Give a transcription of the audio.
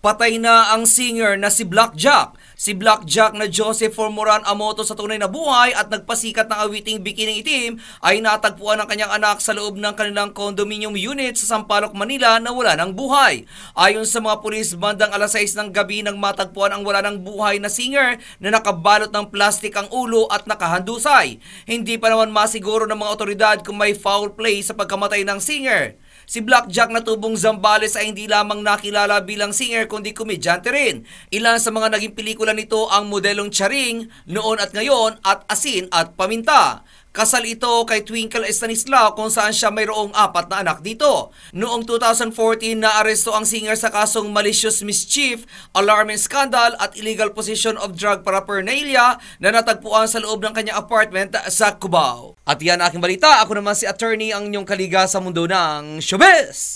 Patay na ang singer na si Blackjack. Si Blackjack na Joseph Formoran Amoto sa tunay na buhay at nagpasikat ng awiting Bikining Itim ay natagpuan ng kanyang anak sa loob ng kanilang condominium unit sa Sampaloc, Manila na wala ng buhay. Ayon sa mga pulis, bandang alas 6 ng gabi nang matagpuan ang wala ng buhay na singer na nakabalot ng plastik ang ulo at nakahandusay. Hindi pa naman masiguro ng mga otoridad kung may foul play sa pagkamatay ng singer. Si Blackjack na tubong Zambales ay hindi lamang nakilala bilang singer kundi komedyante rin. Ilan sa mga naging pelikula nito ang modelong Charing, Noon at Ngayon at Asin at Paminta. Kasal ito kay Twinkle Estanislao kung saan siya mayroong 4 na anak dito. Noong 2014, naaresto ang singer sa kasong malicious mischief, alarming scandal at illegal possession of drug paraphernalia na natagpuan sa loob ng kanyang apartment sa Cubao. At yan aking balita. Ako naman si attorney ang inyong kaliga sa mundo ng showbiz.